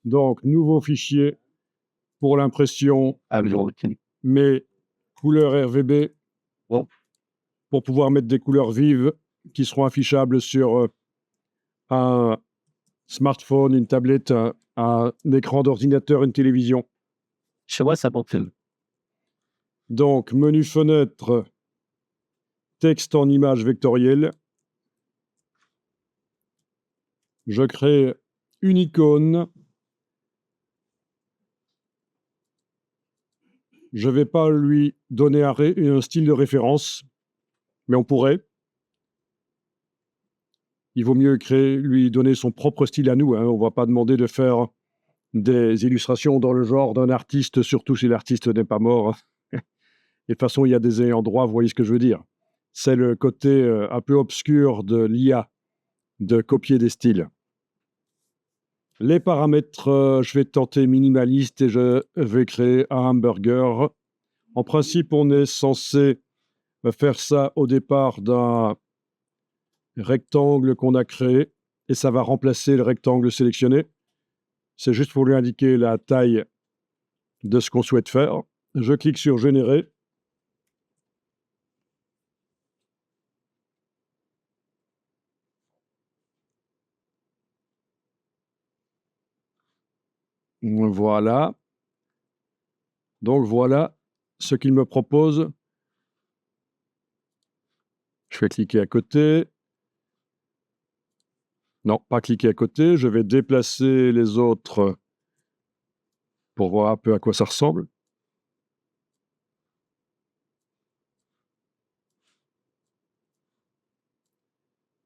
Donc, nouveau fichier pour l'impression, mais couleur RGB pour pouvoir mettre des couleurs vives qui seront affichables sur un smartphone, une tablette, un écran d'ordinateur, une télévision. Je vois ça pour film. Donc, menu fenêtre, texte en image vectorielle. Je crée une icône. Je ne vais pas lui donner un style de référence, mais on pourrait. Il vaut mieux lui donner son propre style à nous. On ne va pas demander de faire des illustrations dans le genre d'un artiste, surtout si l'artiste n'est pas mort. Et de toute façon, il y a des ayants droit, vous voyez ce que je veux dire. C'est le côté un peu obscur de l'IA, de copier des styles. Les paramètres, je vais tenter minimaliste et je vais créer un hamburger. En principe, on est censé faire ça au départ d'un rectangle qu'on a créé et ça va remplacer le rectangle sélectionné. C'est juste pour lui indiquer la taille de ce qu'on souhaite faire. Je clique sur Générer. Voilà. Donc voilà ce qu'il me propose. Je vais cliquer à côté. Non, pas cliquer à côté. Je vais déplacer les autres pour voir un peu à quoi ça ressemble.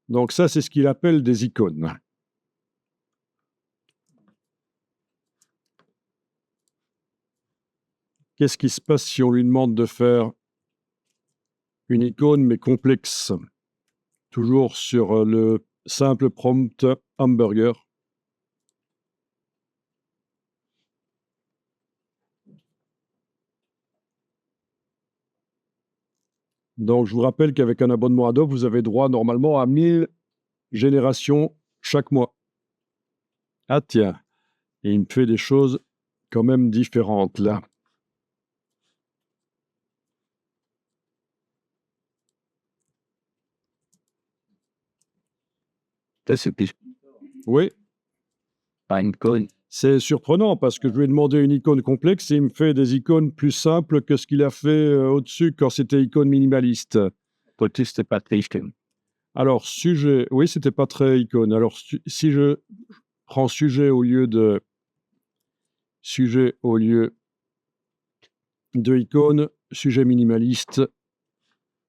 Donc ça, c'est ce qu'il appelle des icônes. Qu'est-ce qui se passe si on lui demande de faire une icône, mais complexe? Toujours sur le simple prompt hamburger. Donc, je vous rappelle qu'avec un abonnement Adobe, vous avez droit normalement à 1000 générations chaque mois. Ah tiens, et il me fait des choses quand même différentes là. Oui. Pas une icône. C'est surprenant parce que je lui ai demandé une icône complexe et il me fait des icônes plus simples que ce qu'il a fait au-dessus quand c'était icône minimaliste. Peut-être c'était pas très icône. Alors, sujet, oui, c'était pas très icône. Alors, si je prends sujet au lieu de icône, sujet minimaliste,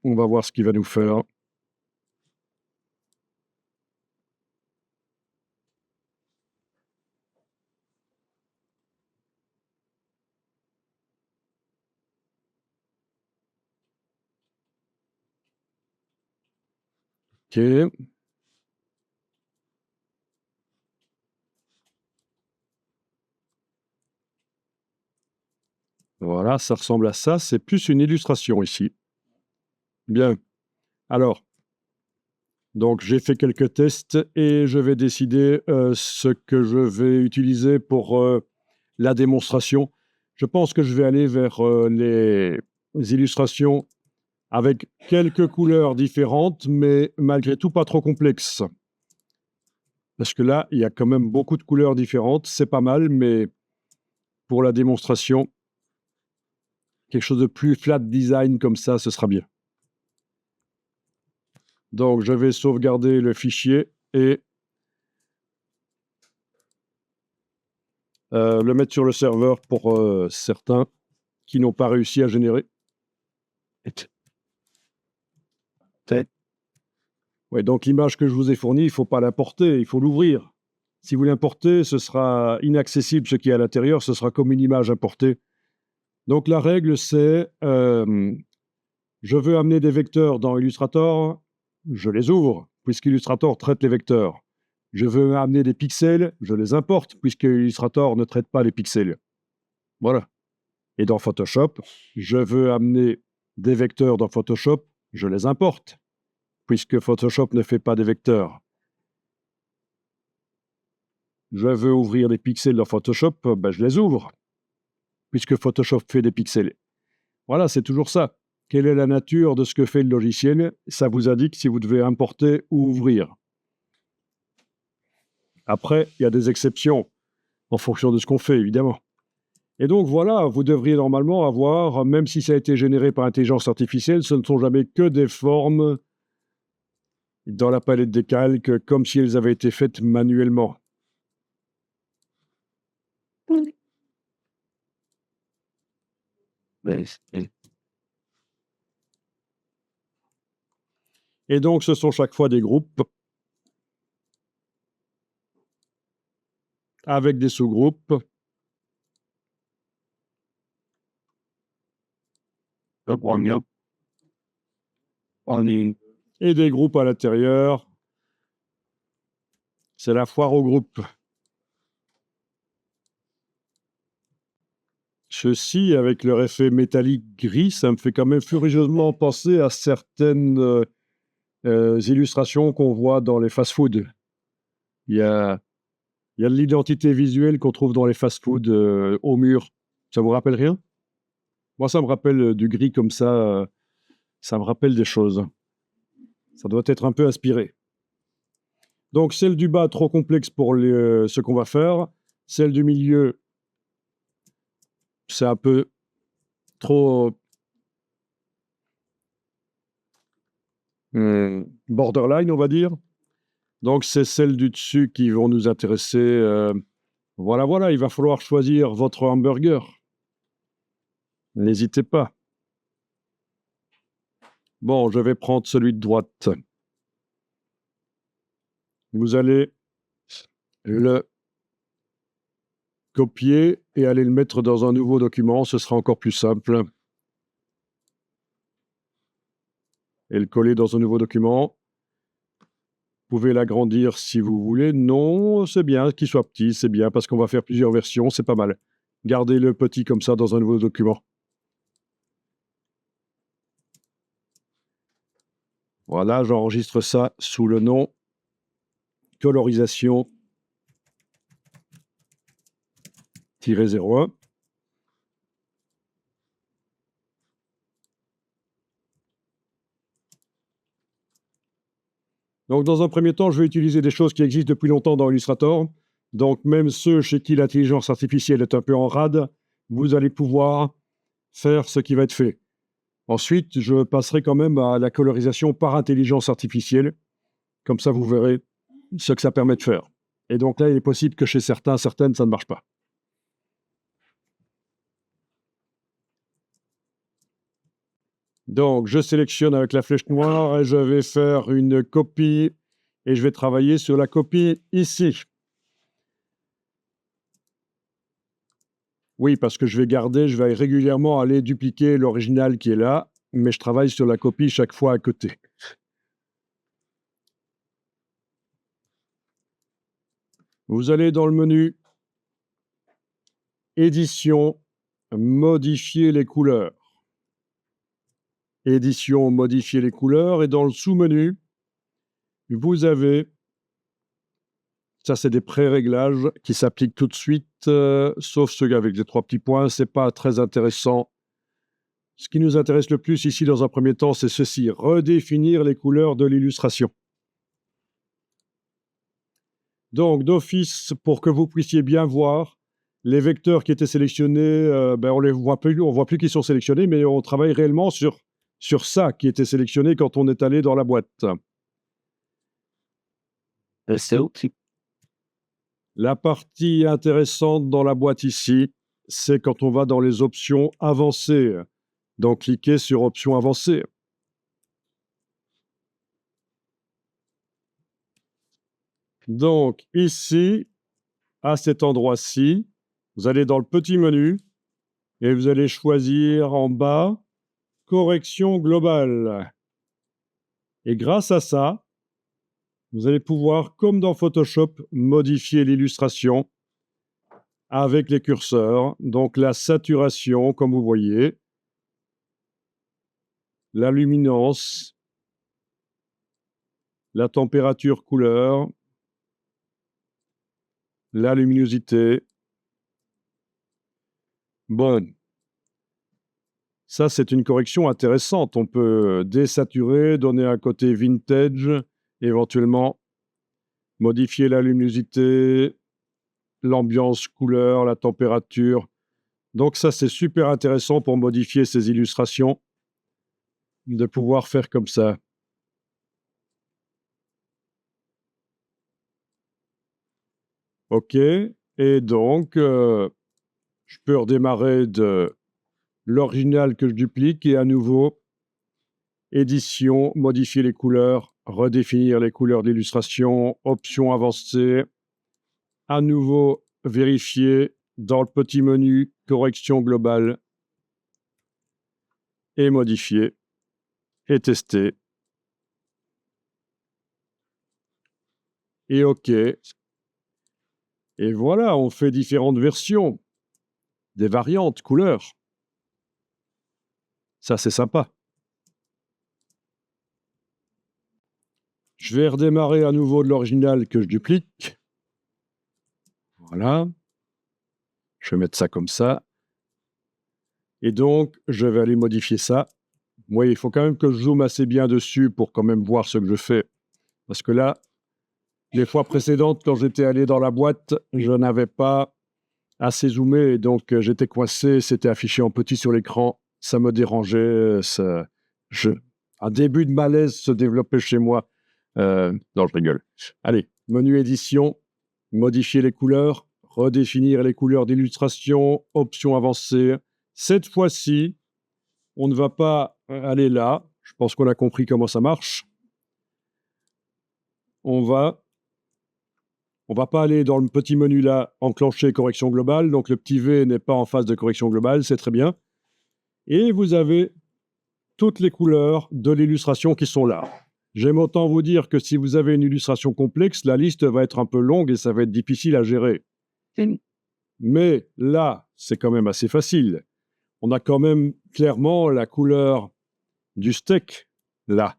on va voir ce qu'il va nous faire. OK. Voilà, ça ressemble à ça. C'est plus une illustration ici. Bien. Alors, donc j'ai fait quelques tests et je vais décider ce que je vais utiliser pour la démonstration. Je pense que je vais aller vers les illustrations avec quelques couleurs différentes, mais malgré tout pas trop complexes. Parce que là, il y a quand même beaucoup de couleurs différentes. C'est pas mal, mais pour la démonstration, quelque chose de plus flat design comme ça, ce sera bien. Donc, je vais sauvegarder le fichier et le mettre sur le serveur pour certains qui n'ont pas réussi à générer. Ouais, donc l'image que je vous ai fournie, il ne faut pas l'importer, il faut l'ouvrir. Si vous l'importez, ce sera inaccessible ce qui est à l'intérieur, ce sera comme une image importée. Donc la règle, c'est je veux amener des vecteurs dans Illustrator, je les ouvre, puisqu'Illustrator traite les vecteurs. Je veux amener des pixels, je les importe, puisque Illustrator ne traite pas les pixels. Voilà. Et dans Photoshop, je veux amener des vecteurs dans Photoshop, je les importe, puisque Photoshop ne fait pas des vecteurs. je veux ouvrir des pixels dans Photoshop, ben, je les ouvre, puisque Photoshop fait des pixels. Voilà, c'est toujours ça. Quelle est la nature de ce que fait le logiciel? Ça vous indique si vous devez importer ou ouvrir. Après, il y a des exceptions en fonction de ce qu'on fait, évidemment. Et donc voilà, vous devriez normalement avoir, même si ça a été généré par intelligence artificielle, ce ne sont jamais que des formes dans la palette des calques, comme si elles avaient été faites manuellement. Ben, c'est- Et donc, ce sont chaque fois des groupes avec des sous-groupes. Hop, on est Et des groupes à l'intérieur. C'est la foire aux groupes. Ceci, avec leur effet métallique gris, ça me fait quand même furieusement penser à certaines illustrations qu'on voit dans les fast-foods. Il y a, il y a de l'identité visuelle qu'on trouve dans les fast-foods au mur. Ça vous rappelle rien? Moi, ça me rappelle du gris comme ça. Ça me rappelle des choses. Ça doit être un peu inspiré. Donc, celle du bas, trop complexe pour ce qu'on va faire. Celle du milieu, c'est un peu trop borderline, on va dire. Donc, c'est celles du dessus qui vont nous intéresser. Voilà, voilà, il va falloir choisir votre hamburger. N'hésitez pas. Bon, je vais prendre celui de droite. Vous allez le copier et aller le mettre dans un nouveau document. Ce sera encore plus simple. Et le coller dans un nouveau document. Vous pouvez l'agrandir si vous voulez. Non, c'est bien qu'il soit petit, c'est bien parce qu'on va faire plusieurs versions, c'est pas mal. Gardez le petit comme ça dans un nouveau document. Voilà, j'enregistre ça sous le nom colorisation-01. Donc, dans un premier temps, je vais utiliser des choses qui existent depuis longtemps dans Illustrator. Donc, même ceux chez qui l'intelligence artificielle est un peu en rade, vous allez pouvoir faire ce qui va être fait. Ensuite, je passerai quand même à la colorisation par intelligence artificielle. Comme ça, vous verrez ce que ça permet de faire. Et donc là, il est possible que chez certains, certaines, ça ne marche pas. Donc, je sélectionne avec la flèche noire et je vais faire une copie et je vais travailler sur la copie ici. Oui, parce que je vais régulièrement aller dupliquer l'original qui est là, mais je travaille sur la copie chaque fois à côté. Vous allez dans le menu Édition, modifier les couleurs. Édition, modifier les couleurs, et dans le sous-menu, vous avez, ça c'est des pré-réglages qui s'appliquent tout de suite, sauf ceux avec les 3 petits points, c'est pas très intéressant. Ce qui nous intéresse le plus ici dans un premier temps, c'est ceci, redéfinir les couleurs de l'illustration. Donc d'office, pour que vous puissiez bien voir, les vecteurs qui étaient sélectionnés, on les voit plus, on voit plus qu'ils sont sélectionnés, mais on travaille réellement sur ça qui était sélectionné quand on est allé dans la boîte. c'est aussi. La partie intéressante dans la boîte ici, c'est quand on va dans les options avancées. Donc, cliquez sur options avancées. Donc, ici, à cet endroit-ci, vous allez dans le petit menu et vous allez choisir en bas correction globale. Et grâce à ça, vous allez pouvoir, comme dans Photoshop, modifier l'illustration avec les curseurs. Donc, la saturation, comme vous voyez, la luminance, la température couleur, la luminosité. Bon, ça c'est une correction intéressante. On peut désaturer, donner un côté vintage, éventuellement modifier la luminosité, l'ambiance, couleur, la température. Donc ça c'est super intéressant pour modifier ces illustrations, de pouvoir faire comme ça. OK, et donc je peux redémarrer de l'original que je duplique et à nouveau, édition, modifier les couleurs, redéfinir les couleurs d'illustration, options avancées, à nouveau vérifier dans le petit menu correction globale et modifier et tester. Et OK. Et voilà, on fait différentes versions, des variantes, couleurs. Ça, c'est sympa. Je vais redémarrer à nouveau de l'original que je duplique. Voilà. Je vais mettre ça comme ça. Et donc, je vais aller modifier ça. Moi, il faut quand même que je zoome assez bien dessus pour quand même voir ce que je fais. Parce que là, les fois précédentes, quand j'étais allé dans la boîte, je n'avais pas assez zoomé et donc j'étais coincé, c'était affiché en petit sur l'écran, ça me dérangeait, un début de malaise se développait chez moi. Non, je rigole. Allez, menu édition, modifier les couleurs, redéfinir les couleurs d'illustration, options avancées. Cette fois-ci, on ne va pas aller là. Je pense qu'on a compris comment ça marche. On va pas aller dans le petit menu là, enclencher correction globale. Donc le petit V n'est pas en phase de correction globale, c'est très bien. Et vous avez toutes les couleurs de l'illustration qui sont là. J'aime autant vous dire que si vous avez une illustration complexe, la liste va être un peu longue et ça va être difficile à gérer. Mais là, c'est quand même assez facile. On a quand même clairement la couleur du steak, là.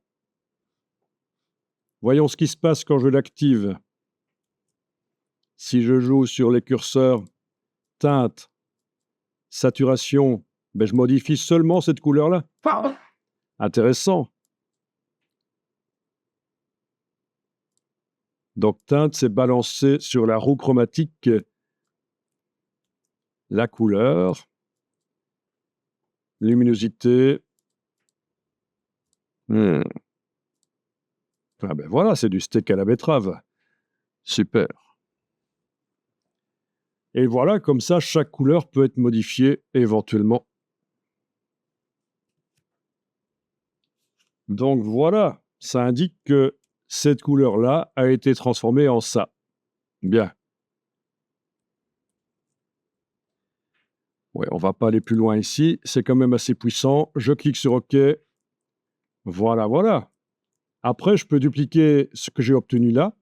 Voyons ce qui se passe quand je l'active. Si je joue sur les curseurs teinte, saturation, ben je modifie seulement cette couleur-là. Intéressant. Donc teinte, c'est balancer sur la roue chromatique la couleur, luminosité. Ah ben voilà, c'est du steak à la betterave. Super. Et voilà, comme ça, chaque couleur peut être modifiée éventuellement. Donc voilà, ça indique que cette couleur-là a été transformée en ça. Bien. Ouais, on va pas aller plus loin ici, c'est quand même assez puissant. Je clique sur OK. Voilà, voilà. Après, je peux dupliquer ce que j'ai obtenu là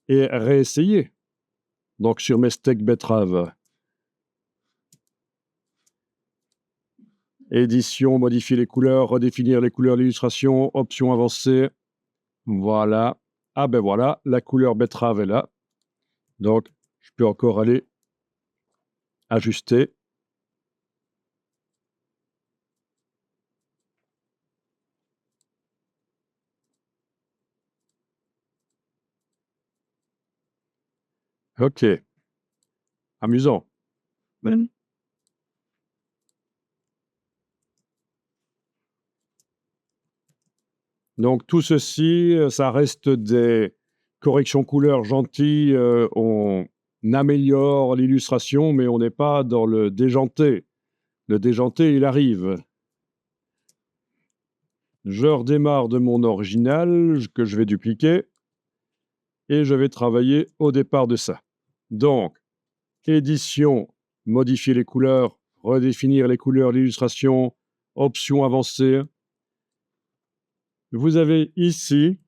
et réessayer. Donc sur mes steaks betteraves. Édition, modifier les couleurs, redéfinir les couleurs d'illustration, options avancées. Voilà. Ah ben voilà, la couleur betterave est là. Donc, je peux encore aller ajuster. OK. Amusant. Donc tout ceci, ça reste des corrections couleurs gentilles. On améliore l'illustration, mais on n'est pas dans le déjanté. Le déjanté, il arrive. Je redémarre de mon original que je vais dupliquer et je vais travailler au départ de ça. Donc, édition, modifier les couleurs, redéfinir les couleurs d'illustration, options avancées. Vous avez ici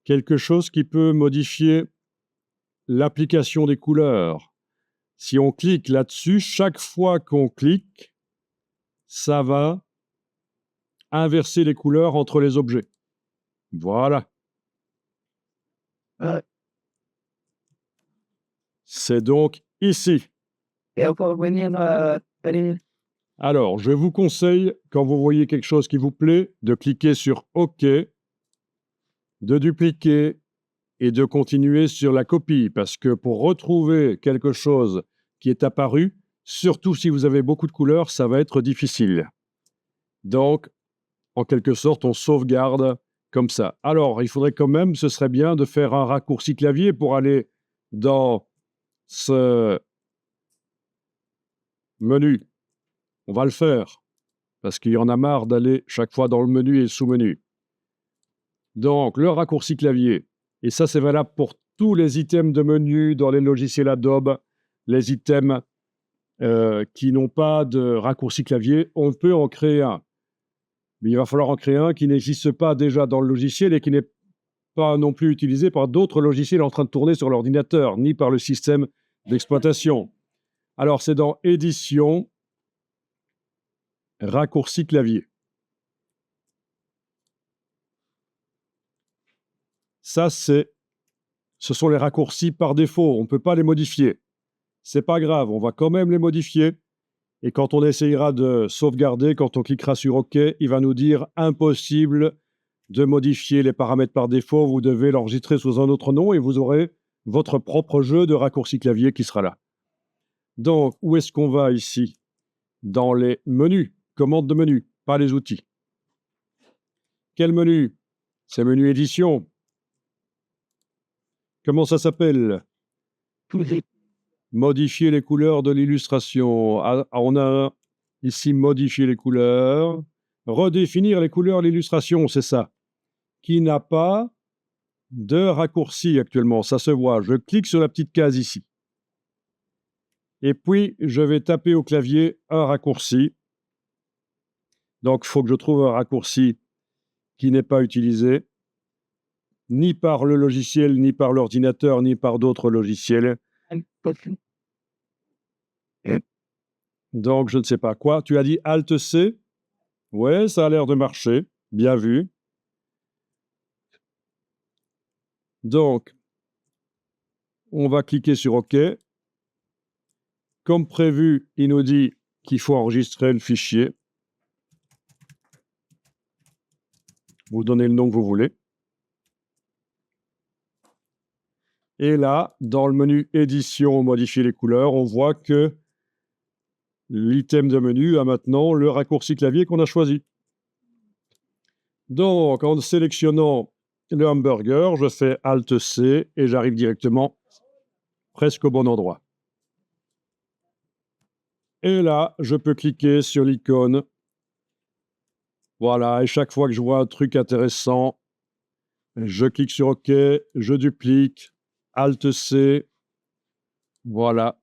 quelque chose qui peut modifier l'application des couleurs. Si on clique là-dessus, chaque fois qu'on clique, ça va inverser les couleurs entre les objets. Voilà. C'est donc ici. Et encore venir Alors, je vous conseille, quand vous voyez quelque chose qui vous plaît, de cliquer sur OK, de dupliquer et de continuer sur la copie, parce que pour retrouver quelque chose qui est apparu, surtout si vous avez beaucoup de couleurs, ça va être difficile. Donc, en quelque sorte, on sauvegarde comme ça. Alors, il faudrait quand même, ce serait bien de faire un raccourci clavier pour aller dans ce menu. On va le faire, parce qu'il y en a marre d'aller chaque fois dans le menu et le sous-menu. Donc, le raccourci clavier, et ça c'est valable pour tous les items de menu dans les logiciels Adobe, les items qui n'ont pas de raccourci clavier, on peut en créer un. Mais il va falloir en créer un qui n'existe pas déjà dans le logiciel et qui n'est pas non plus utilisé par d'autres logiciels en train de tourner sur l'ordinateur, ni par le système d'exploitation. Alors, c'est dans Édition, Raccourci clavier. Ça, ce sont les raccourcis par défaut. On ne peut pas les modifier. C'est pas grave, on va quand même les modifier. Et quand on essayera de sauvegarder, quand on cliquera sur OK, il va nous dire impossible de modifier les paramètres par défaut. Vous devez l'enregistrer sous un autre nom et vous aurez votre propre jeu de raccourcis clavier qui sera là. Donc, où est-ce qu'on va ici? Dans les menus, commandes de menu, pas les outils. Quel menu? C'est menu édition. Comment ça s'appelle? Modifier les couleurs de l'illustration. Ah, on a ici modifier les couleurs. Redéfinir les couleurs de l'illustration, c'est ça. Qui n'a pas de raccourci actuellement. Ça se voit. Je clique sur la petite case ici. Et puis, je vais taper au clavier un raccourci. Donc, il faut que je trouve un raccourci qui n'est pas utilisé, ni par le logiciel, ni par l'ordinateur, ni par d'autres logiciels. Donc, je ne sais pas quoi. Tu as dit Alt-C? Ouais, ça a l'air de marcher. Bien vu. Donc, on va cliquer sur OK. Comme prévu, il nous dit qu'il faut enregistrer le fichier. Vous donnez le nom que vous voulez. Et là, dans le menu Édition, modifier les couleurs, on voit que l'item de menu a maintenant le raccourci clavier qu'on a choisi. Donc, en sélectionnant le hamburger, je fais Alt-C et j'arrive directement presque au bon endroit. Et là, je peux cliquer sur l'icône. Voilà, et chaque fois que je vois un truc intéressant, je clique sur OK, je duplique, Alt-C, voilà.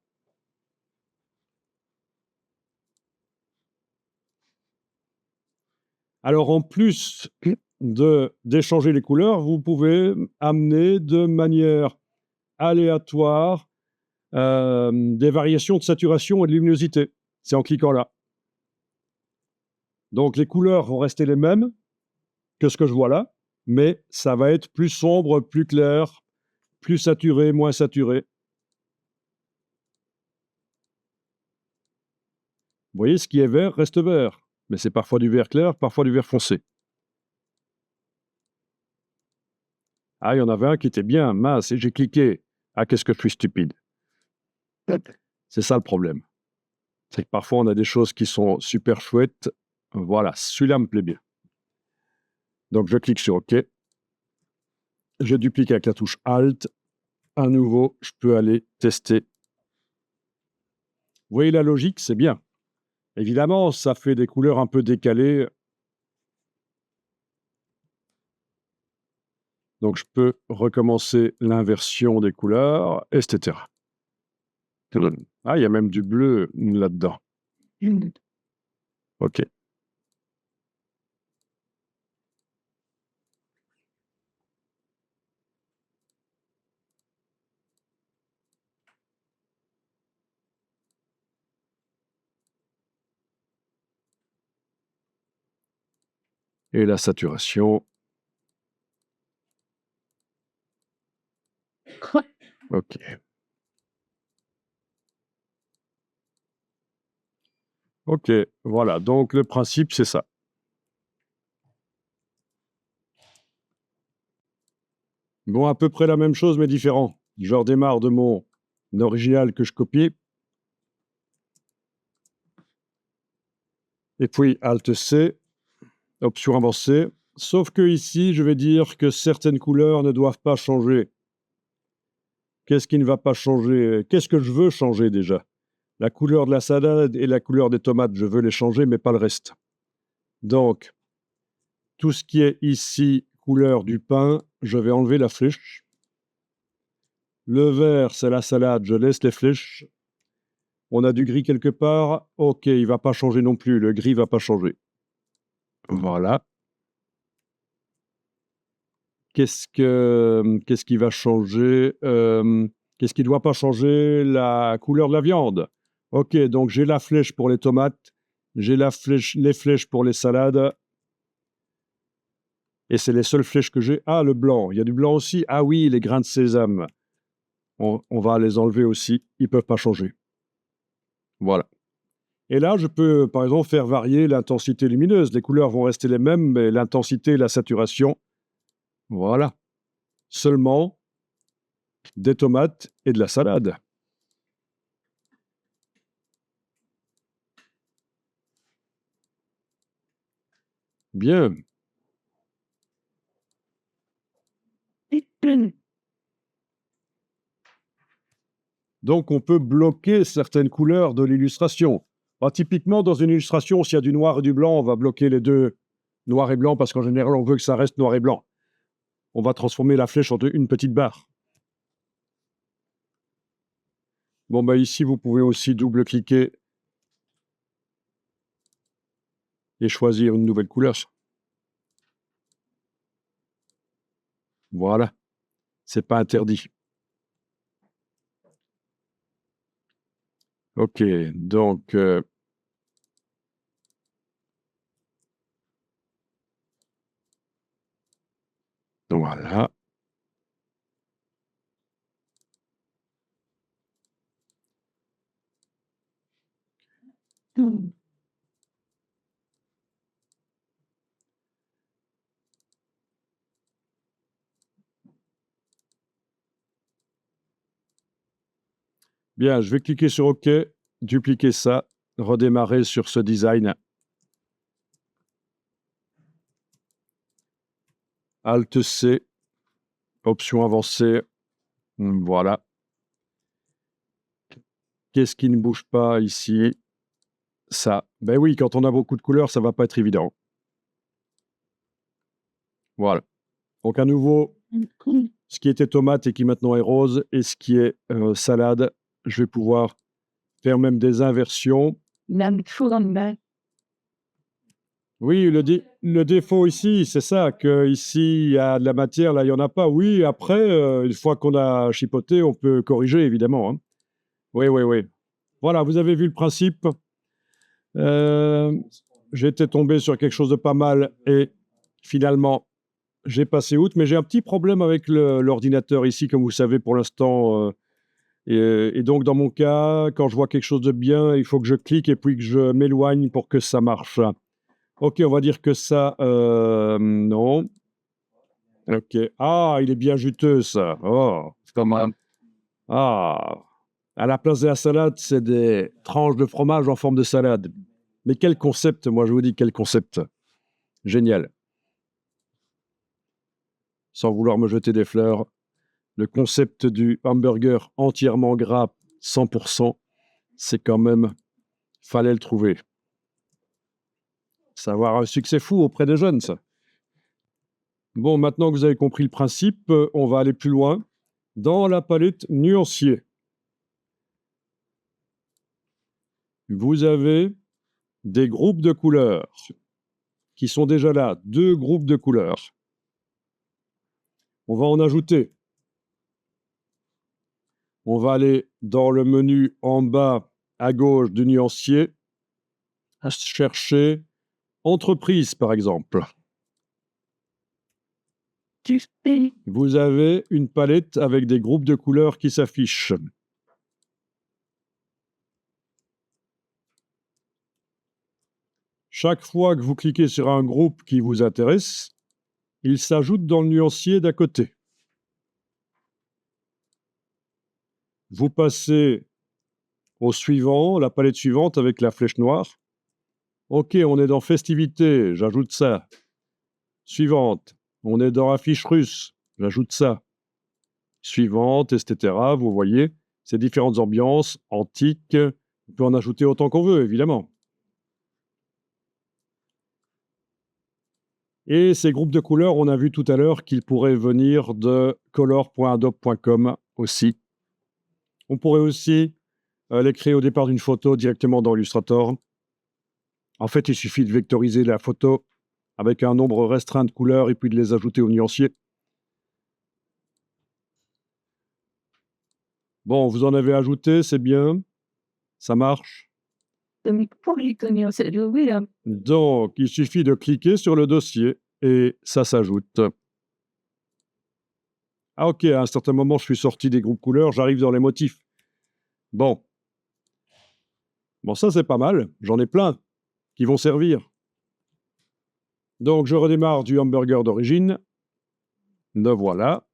Alors, en plus d'échanger les couleurs, vous pouvez amener de manière aléatoire des variations de saturation et de luminosité. C'est en cliquant là. Donc, les couleurs vont rester les mêmes que ce que je vois là, mais ça va être plus sombre, plus clair, plus saturé, moins saturé. Vous voyez, ce qui est vert reste vert, mais c'est parfois du vert clair, parfois du vert foncé. Ah, il y en avait un qui était bien, mince, et j'ai cliqué. Ah, qu'est-ce que je suis stupide. C'est ça le problème. C'est que parfois, on a des choses qui sont super chouettes. Voilà, celui-là me plaît bien. Donc, je clique sur OK. Je duplique avec la touche Alt. À nouveau, je peux aller tester. Vous voyez la logique, c'est bien. Évidemment, ça fait des couleurs un peu décalées. Donc, je peux recommencer l'inversion des couleurs, etc. Ah, il y a même du bleu là-dedans. OK. Et la saturation. OK. Ok, voilà. Donc, le principe, c'est ça. Bon, à peu près la même chose, mais différent. Je redémarre de mon original que je copie. Et puis, Alt-C, option avancée. Sauf que ici, je vais dire que certaines couleurs ne doivent pas changer. Qu'est-ce qui ne va pas changer? Qu'est-ce que je veux changer déjà? La couleur de la salade et la couleur des tomates, je veux les changer, mais pas le reste. Donc, tout ce qui est ici, couleur du pain, je vais enlever la flèche. Le vert, c'est la salade, je laisse les flèches. On a du gris quelque part. Ok, il ne va pas changer non plus. Le gris ne va pas changer. Voilà. Qu'est-ce qui va changer? Qu'est-ce qui ne doit pas changer? La couleur de la viande. Ok, donc j'ai la flèche pour les tomates. J'ai les flèches pour les salades. Et c'est les seules flèches que j'ai. Ah, le blanc. Il y a du blanc aussi. Ah oui, les grains de sésame. On va les enlever aussi. Ils ne peuvent pas changer. Voilà. Et là, je peux, par exemple, faire varier l'intensité lumineuse. Les couleurs vont rester les mêmes, mais l'intensité et la saturation, voilà. Seulement des tomates et de la salade. Bien. Donc, on peut bloquer certaines couleurs de l'illustration. Typiquement, dans une illustration, s'il y a du noir et du blanc, on va bloquer les deux, noir et blanc, parce qu'en général, on veut que ça reste noir et blanc. On va transformer la flèche en une petite barre. Bon, bah ici, vous pouvez aussi double-cliquer et choisir une nouvelle couleur. Voilà. C'est pas interdit. Ok, donc voilà. Bien, je vais cliquer sur OK, dupliquer ça, redémarrer sur ce design. Alt-C, option avancée. Voilà. Qu'est-ce qui ne bouge pas ici? Ça. Ben oui, quand on a beaucoup de couleurs, ça ne va pas être évident. Voilà. Donc à nouveau, ce qui était tomate et qui maintenant est rose, et ce qui est salade, je vais pouvoir faire même des inversions. Oui, le défaut ici, c'est ça, qu'ici, il y a de la matière, là, il n'y en a pas. Oui, après, une fois qu'on a chipoté, on peut corriger, évidemment, hein. Oui, oui, oui. Voilà, vous avez vu le principe. J'étais tombé sur quelque chose de pas mal et finalement, j'ai passé outre, mais j'ai un petit problème avec l'ordinateur ici, comme vous savez, pour l'instant. Et donc, dans mon cas, quand je vois quelque chose de bien, il faut que je clique et puis que je m'éloigne pour que ça marche. Ok, on va dire que ça, non. Ok. Ah, il est bien juteux, ça. Oh. Comme Ah. À la place de la salade, c'est des tranches de fromage en forme de salade. Mais quel concept, moi je vous dis, quel concept. Génial. Sans vouloir me jeter des fleurs, le concept du hamburger entièrement gras, 100%, c'est quand même, fallait le trouver. Ça va avoir un succès fou auprès des jeunes, ça. Bon, maintenant que vous avez compris le principe, on va aller plus loin. Dans la palette nuancier, vous avez des groupes de couleurs qui sont déjà là, 2 groupes de couleurs. On va en ajouter. On va aller dans le menu en bas à gauche du nuancier, chercher entreprise, par exemple. Vous avez une palette avec des groupes de couleurs qui s'affichent. Chaque fois que vous cliquez sur un groupe qui vous intéresse, il s'ajoute dans le nuancier d'à côté. Vous passez au suivant, la palette suivante avec la flèche noire. OK, on est dans festivités, j'ajoute ça. Suivante, on est dans affiche russe, j'ajoute ça. Suivante, etc. Vous voyez, ces différentes ambiances antiques. On peut en ajouter autant qu'on veut, évidemment. Et ces groupes de couleurs, on a vu tout à l'heure qu'ils pourraient venir de color.adobe.com aussi. On pourrait aussi les créer au départ d'une photo directement dans Illustrator. En fait, il suffit de vectoriser la photo avec un nombre restreint de couleurs et puis de les ajouter au nuancier. Bon, vous en avez ajouté, c'est bien. Ça marche. Donc, il suffit de cliquer sur le dossier et ça s'ajoute. Ah ok, à un certain moment, je suis sorti des groupes couleurs, j'arrive dans les motifs. Bon, ça c'est pas mal, j'en ai plein qui vont servir. Donc, je redémarre du hamburger d'origine. Le voilà.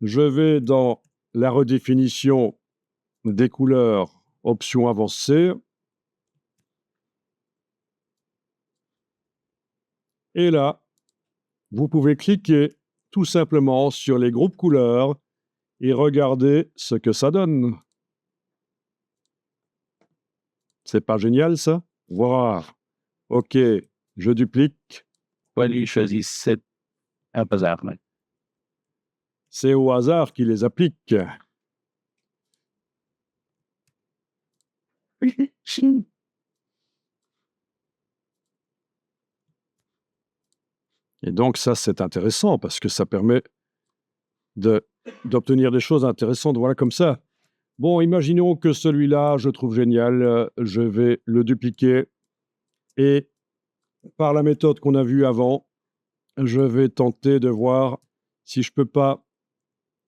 Je vais dans la redéfinition des couleurs, option avancée. Et là, vous pouvez cliquer tout simplement sur les groupes couleurs et regarder ce que ça donne. C'est pas génial, ça? Voilà. OK, je duplique. Lui choisit un hasard. C'est au hasard qu'il les applique. Et donc ça, c'est intéressant parce que ça permet d'obtenir des choses intéressantes, voilà, comme ça. Bon, imaginons que celui-là, je trouve génial, je vais le dupliquer et par la méthode qu'on a vue avant, je vais tenter de voir si je peux pas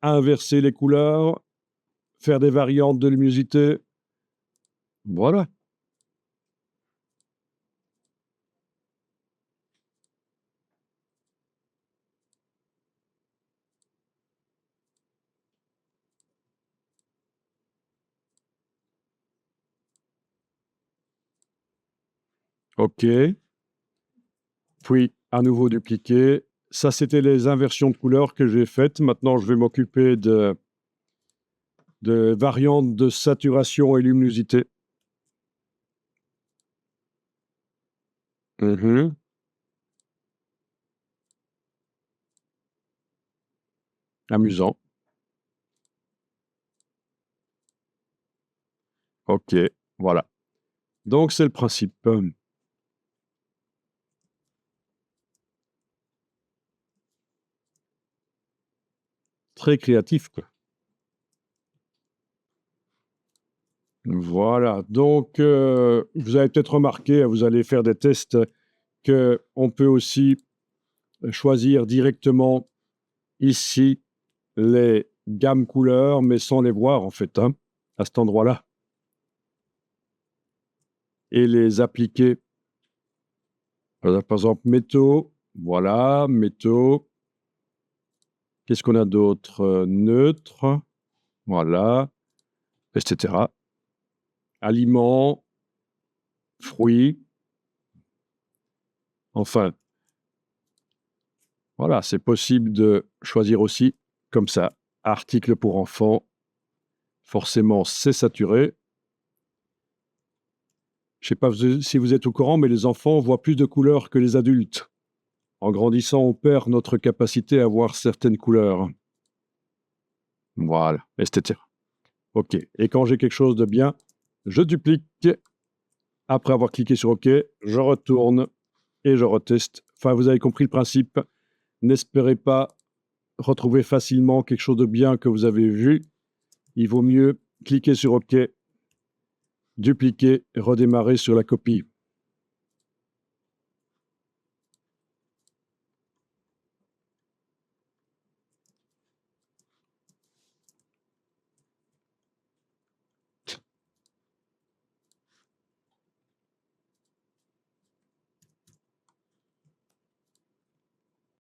inverser les couleurs, faire des variantes de luminosité. Voilà. OK. Puis, à nouveau dupliquer. Ça, c'était les inversions de couleurs que j'ai faites. Maintenant, je vais m'occuper de variantes de saturation et luminosité. Amusant. OK, voilà. Donc, c'est le principe. Très créatif, quoi. Voilà. Donc, vous avez peut-être remarqué, vous allez faire des tests, qu'on peut aussi choisir directement ici les gammes couleurs, mais sans les voir, en fait, hein, à cet endroit-là. Et les appliquer. Par exemple, métaux. Voilà, métaux. Qu'est-ce qu'on a d'autre? Neutre. Voilà, etc. Aliments, fruits. Enfin, voilà, c'est possible de choisir aussi comme ça. Article pour enfants. Forcément, c'est saturé. Je ne sais pas si vous êtes au courant, mais les enfants voient plus de couleurs que les adultes. En grandissant, on perd notre capacité à voir certaines couleurs. Voilà, etc. OK. Et quand j'ai quelque chose de bien, je duplique. Après avoir cliqué sur OK, je retourne et je reteste. Enfin, vous avez compris le principe. N'espérez pas retrouver facilement quelque chose de bien que vous avez vu. Il vaut mieux cliquer sur OK, dupliquer et redémarrer sur la copie.